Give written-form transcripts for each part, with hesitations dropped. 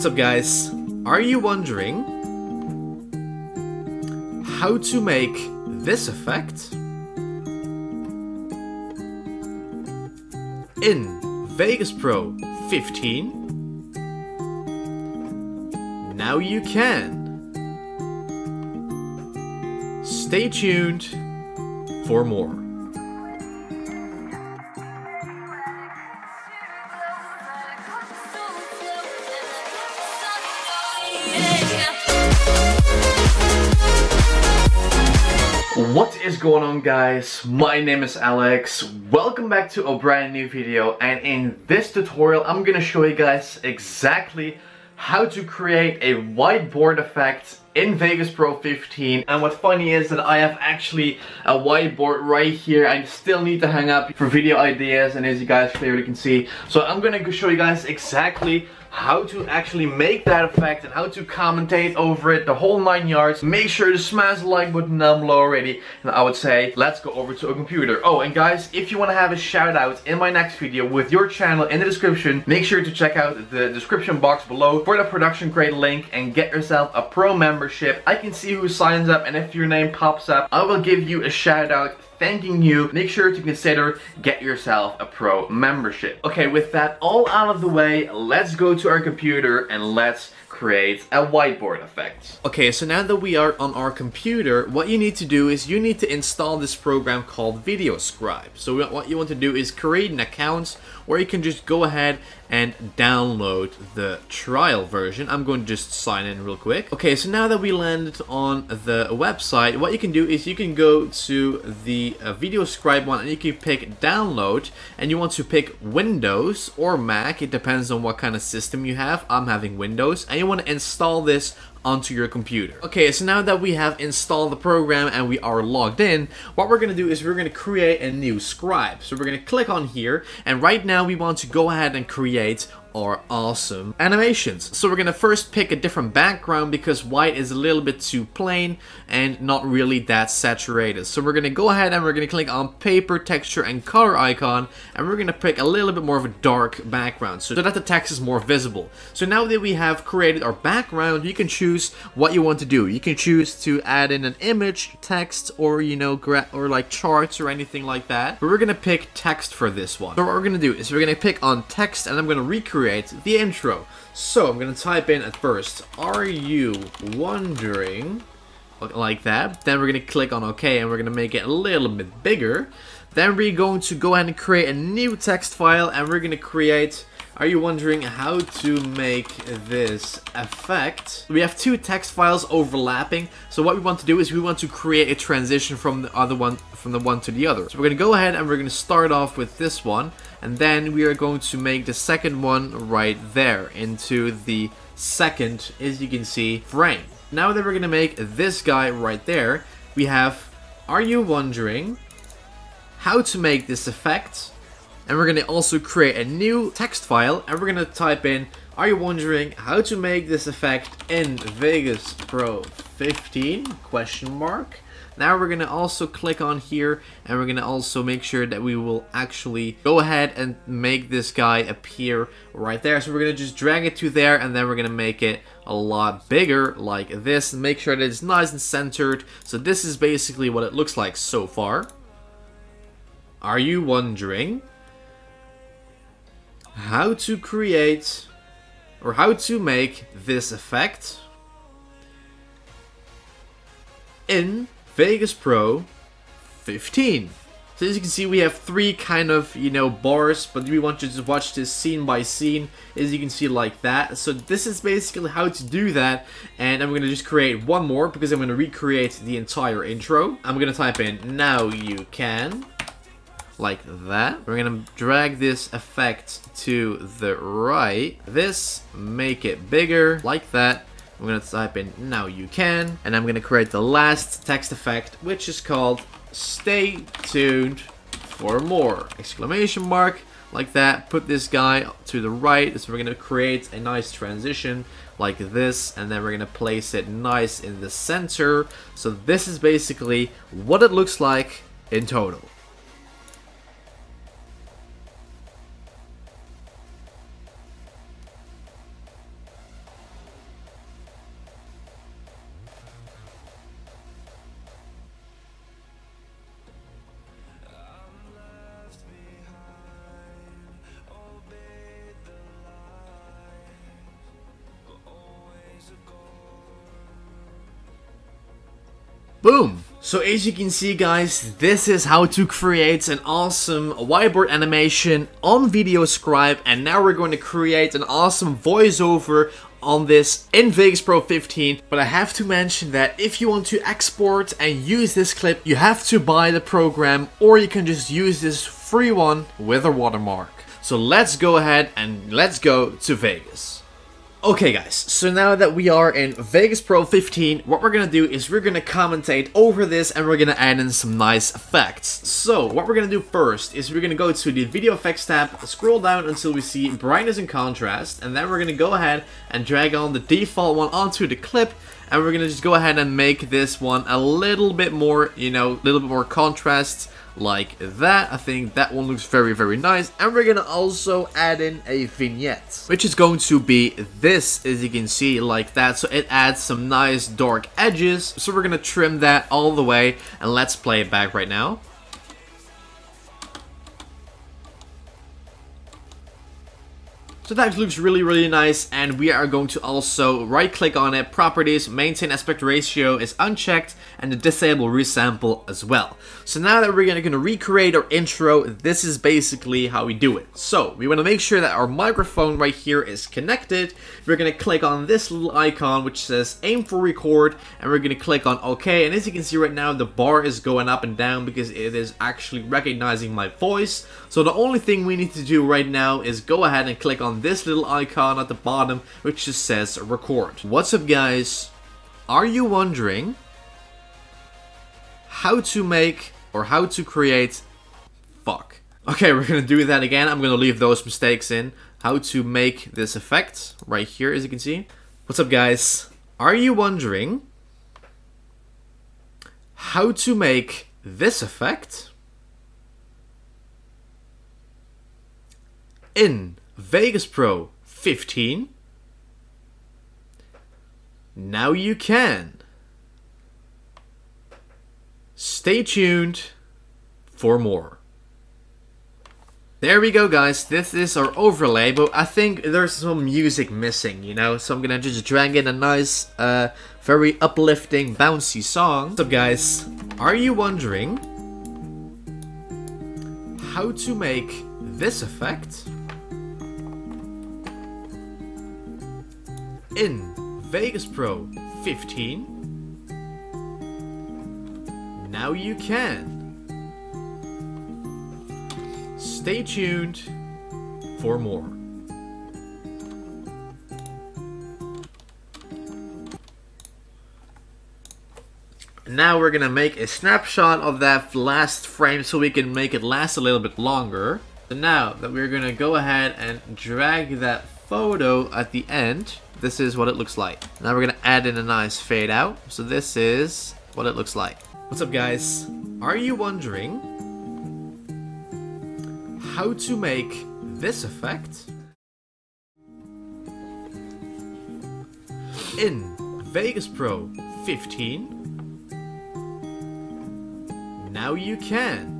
What's up, guys? Are you wondering how to make this effect in Vegas Pro 15? Now you can. Stay tuned for more. What is going on, guys? My name is Alex. Welcome back to a brand new video, and in this tutorial I'm gonna show you guys exactly how to create a whiteboard effect in Vegas Pro 15. And what's funny is that I have actually a whiteboard right here. I still need to hang up for video ideas, and as you guys clearly can see, so I'm gonna show you guys exactly how to actually make that effect and how to commentate over it, the whole 9 yards. Make sure to smash the like button down below already, and I would say let's go over to a computer. Oh, and guys, if you want to have a shout out in my next video with your channel in the description, make sure to check out the description box below for the production crate link and get yourself a pro membership. I can see who signs up, and if your name pops up, I will give you a shout out thanking you. Make sure to consider get yourself a pro membership. Okay, with that all out of the way, let's go to our computer and let's create a whiteboard effect. Okay, so now that we are on our computer, what you need to do is you need to install this program called Scribe. So what you want to do is create an account, or you can just go ahead and download the trial version. I'm going to just sign in real quick. Okay, so now that we landed on the website, what you can do is you can go to the Scribe one, and you can pick download, and you want to pick Windows or Mac. It depends on what kind of system you have. I'm having Windows, and you want to install this onto your computer. Okay, so now that we have installed the program and we are logged in, what we're going to do is we're going to create a new scribe. So we're going to click on here, and right now we want to go ahead and create our awesome animations. So we're going to first pick a different background because white is a little bit too plain and not really that saturated. So we're going to go ahead and we're going to click on paper, texture, and color icon, and we're going to pick a little bit more of a dark background so that the text is more visible. So now that we have created our background, you can choose what you want to do. You can choose to add in an image, text, or or like charts or anything like that. But we're going to pick text for this one. So what we're going to do is we're going to pick on text, and I'm going to recreate the intro. So I'm going to type in at first, are you wondering, like that. Then we're going to click on OK, and we're going to make it a little bit bigger. Then we're going to go ahead and create a new text file, and we're going to create, are you wondering how to make this effect? We have two text files overlapping, so what we want to do is we want to create a transition from the other one, from the one to the other. So we're going to go ahead and we're going to start off with this one, and then we are going to make the second one right there into the second, as you can see, frame. Now that we're going to make this guy right there, we have, are you wondering how to make this effect? And we're going to also create a new text file, and we're going to type in, are you wondering how to make this effect in Vegas Pro 15? Question mark. Now we're going to also click on here, and we're going to also make sure that we will actually go ahead and make this guy appear right there. So we're going to just drag it to there, and then we're going to make it a lot bigger like this, and make sure that it's nice and centered. So this is basically what it looks like so far. Are you wondering how to create or how to make this effect in Vegas Pro 15? So as you can see, we have three kind of, bars, but we want you to watch this scene by scene, as you can see, like that. So this is basically how to do that, and I'm going to just create one more because I'm going to recreate the entire intro. I'm going to type in, now you can, like that. We're gonna drag this effect to the right. This, make it bigger, like that. I'm gonna type in, now you can. And I'm gonna create the last text effect, which is called, stay tuned for more, exclamation mark, like that. Put this guy to the right. So we're gonna create a nice transition like this, and then we're gonna place it nice in the center. So this is basically what it looks like in total. Boom! So as you can see guys, this is how to create an awesome whiteboard animation on Video Scribe, and now we're going to create an awesome voiceover on this in Vegas Pro 15. But I have to mention that if you want to export and use this clip, you have to buy the program, or you can just use this free one with a watermark. So let's go ahead and let's go to Vegas. Okay guys, so now that we are in Vegas Pro 15, what we're gonna do is we're gonna commentate over this and we're gonna add in some nice effects. So what we're gonna do first is we're gonna go to the video effects tab, scroll down until we see brightness and contrast, and then we're gonna go ahead and drag on the default one onto the clip, and we're gonna just go ahead and make this one a little bit more, you know, a little bit more contrast. Like that. I think that one looks very, very nice. And we're gonna also add in a vignette, which is going to be this, as you can see, like that. So it adds some nice dark edges. So we're gonna trim that all the way, and let's play it back right now. So that looks really, really nice, and we are going to also right click on it, properties, maintain aspect ratio is unchecked, and the disable resample as well. So now that we're gonna recreate our intro, this is basically how we do it. So we want to make sure that our microphone right here is connected. We're gonna click on this little icon which says aim for record, and we're gonna click on OK. And as you can see right now, the bar is going up and down because it is actually recognizing my voice. So the only thing we need to do right now is go ahead and click on this little icon at the bottom which just says record. What's up guys? Are you wondering how to make or how to create Okay, we're gonna do that again. I'm gonna leave those mistakes in. How to make this effect right here, as you can see. What's up guys? Are you wondering how to make this effect in Vegas Pro 15? Now you can. Stay tuned for more. There we go guys, this is our overlay, but I think there's some music missing, you know, so I'm gonna just drag in a nice, very uplifting, bouncy song. What's up guys? Are you wondering how to make this effect in Vegas Pro 15? Now you can. Stay tuned for more. Now we're gonna make a snapshot of that last frame so we can make it last a little bit longer. So now that we're gonna go ahead and drag that photo at the end, this is what it looks like. Now we're gonna add in a nice fade out. So this is what it looks like. What's up guys? Are you wondering how to make this effect in Vegas Pro 15? Now you can.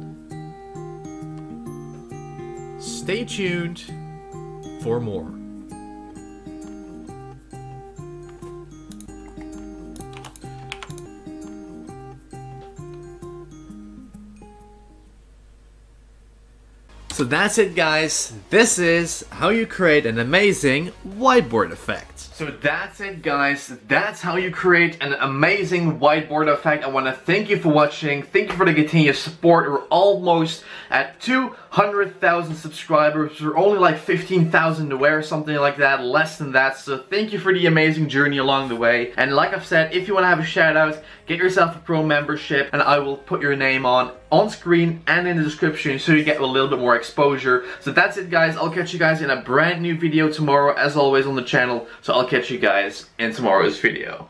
Stay tuned for more. So that's it guys, this is how you create an amazing whiteboard effect. So that's it guys, that's how you create an amazing whiteboard effect. I want to thank you for watching, thank you for the continued support. We're almost at 200,000 subscribers, we're only like 15,000 away or something like that, less than that. So thank you for the amazing journey along the way. And like I've said, if you want to have a shout out, get yourself a pro membership and I will put your name on screen and in the description so you get a little bit more exposure. So that's it guys, I'll catch you guys in a brand new video tomorrow as always on the channel. So I'll catch you guys in tomorrow's video.